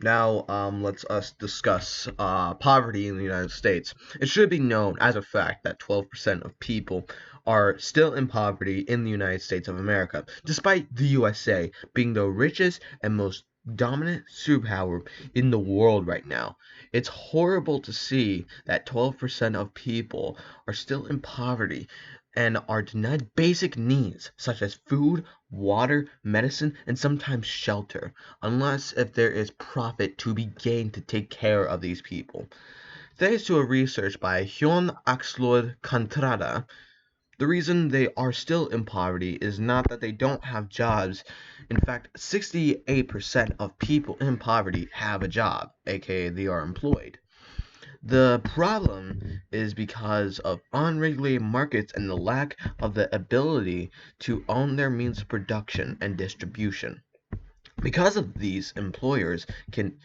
Now, let's us discuss poverty in the United States. It should be known as a fact that 12% of people are still in poverty in the United States of America, despite the USA being the richest and most dominant superpower in the world right now. It's horrible to see that 12% of people are still in poverty and are denied basic needs such as food, water, medicine, and sometimes shelter, unless if there is profit to be gained to take care of these people. Thanks to a research by Joan Axelrod-Contrada, the reason they are still in poverty is not that they don't have jobs. In fact, 68% of people in poverty have a job, aka they are employed. The problem is because of unregulated markets and the lack of the ability to own their means of production and distribution. Because these employers can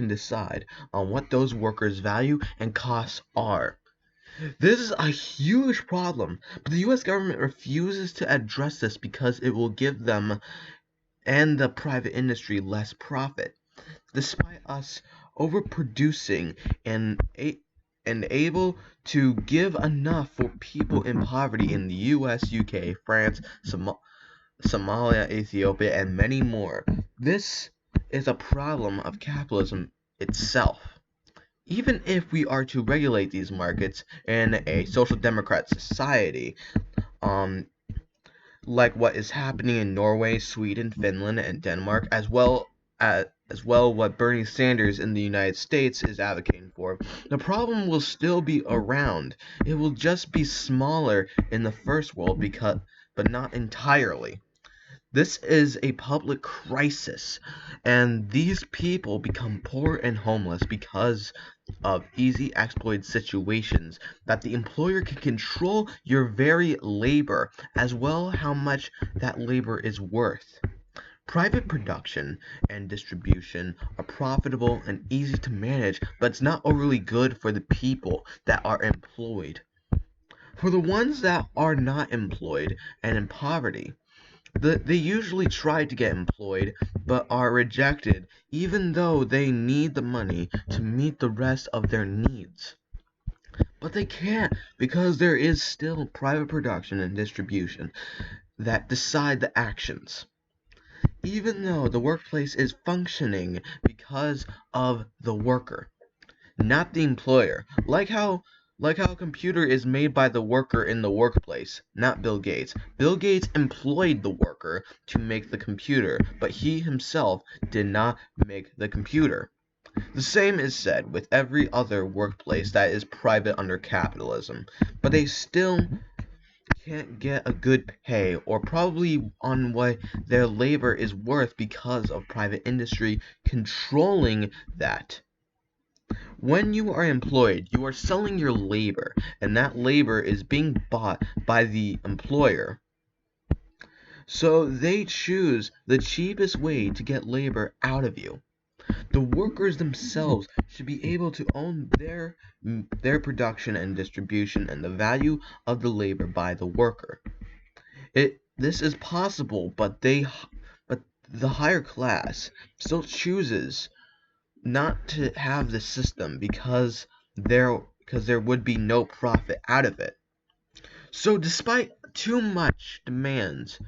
decide on what those workers' value and costs are. This is a huge problem, but the US government refuses to address this because it will give them and the private industry less profit. Despite us overproducing and able to give enough for people in poverty in the US, UK, France, Somalia, Ethiopia, and many more. This is a problem of capitalism itself. Even if we are to regulate these markets in a social democrat society, um, like what is happening in Norway, Sweden, Finland, and Denmark, as well what Bernie Sanders in the United States is advocating for, the problem will still be around. It will just be smaller in the first world but not entirely. This is a public crisis, and these people become poor and homeless because of easy exploit situations that the employer can control your very labor as well how much that labor is worth. Private production and distribution are profitable and easy to manage, but it's not overly good for the people that are employed. For the ones that are not employed and in poverty, they usually try to get employed, but are rejected even though they need the money to meet the rest of their needs. But they can't because there is still private production and distribution that decide the actions. Even though the workplace is functioning because of the worker, not the employer. Like how a computer is made by the worker in the workplace, not Bill Gates. Bill Gates employed the worker to make the computer, but he himself did not make the computer. The same is said with every other workplace that is private under capitalism, but they still can't get a good pay or probably on what their labor is worth because of private industry controlling that. When you are employed, you are selling your labor, and that labor is being bought by the employer. So they choose the cheapest way to get labor out of you. The workers themselves should be able to own their production and distribution and the value of the labor by the worker. This is possible, but the higher class still chooses not to have the system because there would be no profit out of it. So despite too much demands,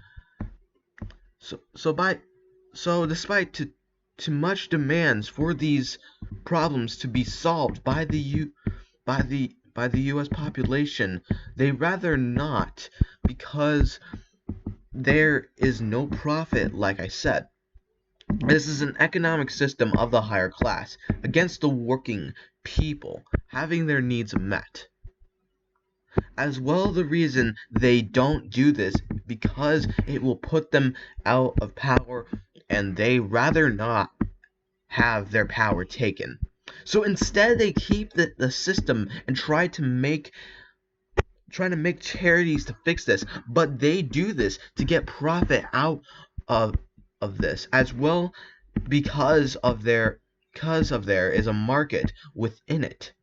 despite too much demands for these problems to be solved by the U.S. population, they rather not because there is no profit, like I said. This is an economic system of the higher class against the working people having their needs met. As well, the reason they don't do this because it will put them out of power and they rather not have their power taken. So instead they keep the system and try to make charities to fix this, but they do this to get profit out of this as well because there is a market within it.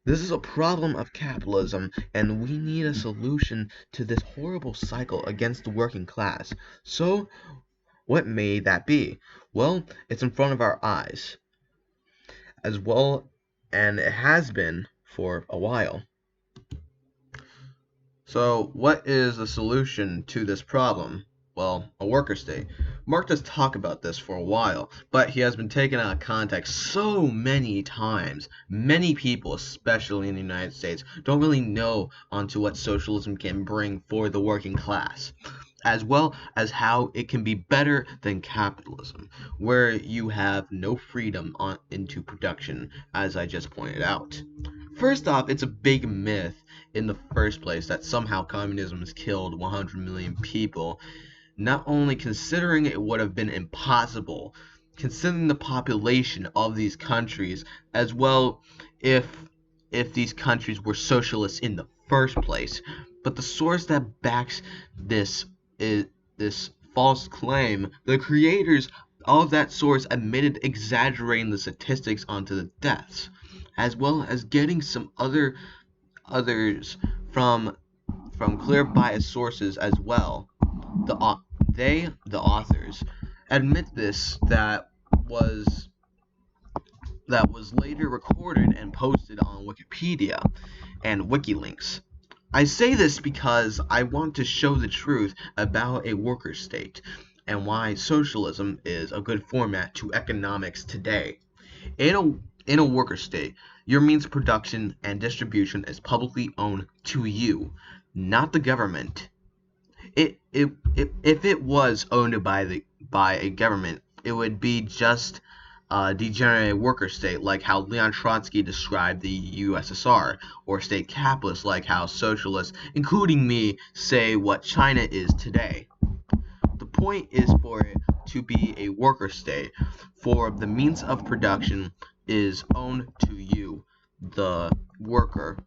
This is a problem of capitalism, and we need a solution to this horrible cycle against the working class. So What may that be? Well, it's in front of our eyes, as well, and it has been for a while. So, what is the solution to this problem? Well, a worker state. Mark does talk about this for a while, but he has been taken out of context so many times. Many people, especially in the United States, don't really know onto what socialism can bring for the working class, as well as how it can be better than capitalism, where you have no freedom into production, as I just pointed out. First off, it's a big myth in the first place that somehow communism has killed 100 million people, not only considering it would have been impossible, considering the population of these countries, as well if these countries were socialist in the first place. But the source that backs this is this false claim. The creators of that source admitted exaggerating the statistics onto the deaths, as well as getting some others from clear bias sources as well. The authors admit this was that was later recorded and posted on Wikipedia and WikiLeaks. I say this because I want to show the truth about a worker state and why socialism is a good format to economics today. In a worker state, your means of production and distribution is publicly owned to you, not the government. If it was owned by a government, it would be just a degenerate worker state, like how Leon Trotsky described the USSR, or state capitalist, like how socialists, including me, say what China is today. The point is for it to be a worker state, for the means of production is owned to you, the worker.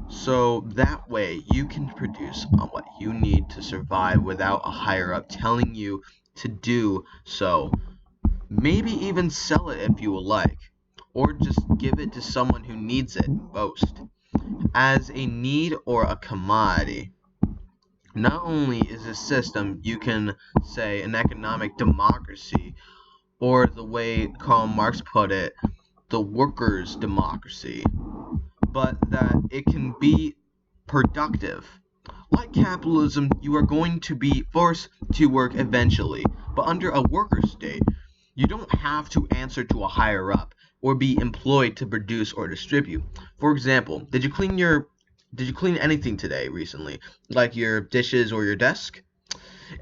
So that way you can produce on what you need to survive without a higher up telling you to do so. Maybe even sell it if you would like, or just give it to someone who needs it most, as a need or a commodity. Not only is this system, you can say, an economic democracy, or the way Karl Marx put it, the workers' democracy, but that it can be productive. Like capitalism, you are going to be forced to work eventually, but under a worker state, you don't have to answer to a higher up or be employed to produce or distribute. For example, did you clean anything today recently, like your dishes or your desk?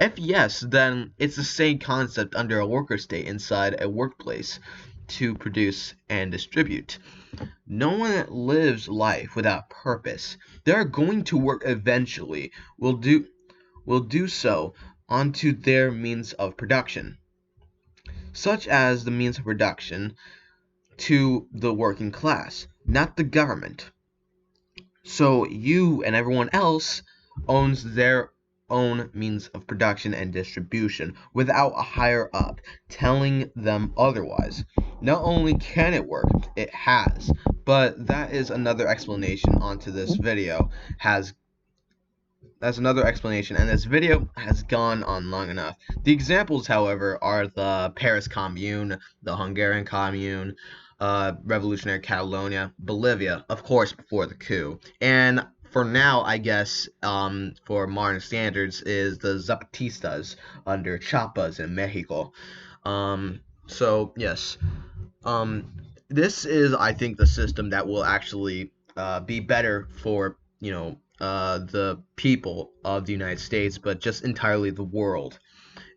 If yes, then it's the same concept under a worker state inside a workplace to produce and distribute. No one lives life without purpose. They are going to work eventually, will do so onto their means of production, such as the means of production to the working class, not the government. So you and everyone else owns their own means of production and distribution without a higher up telling them otherwise. Not only can it work, it has. But that is another explanation onto this video. That's another explanation, and this video has gone on long enough. The examples, however, are the Paris Commune, the Hungarian Commune, Revolutionary Catalonia, Bolivia, of course, before the coup. And for now, I guess, for modern standards, is the Zapatistas under Chiapas in Mexico. So, yes. This is, I think, the system that will actually be better for, the people of the United States, but just entirely the world.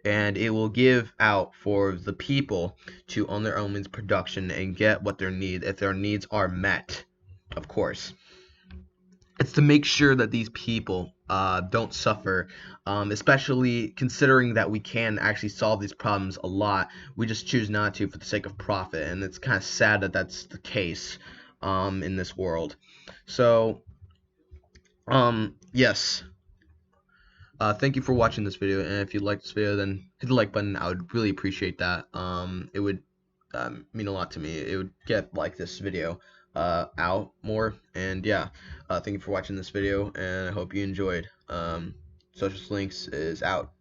And it will give out for the people to own their own means of production and get what they need if their needs are met, of course. It's to make sure that these people don't suffer, especially considering that we can actually solve these problems a lot. We just choose not to for the sake of profit, and it's kind of sad that that's the case in this world. So, yes. Thank you for watching this video, and if you liked this video, then hit the like button. I would really appreciate that. It would mean a lot to me. It would get this video out more, and yeah. Thank you for watching this video, and I hope you enjoyed. Socialist Links is out.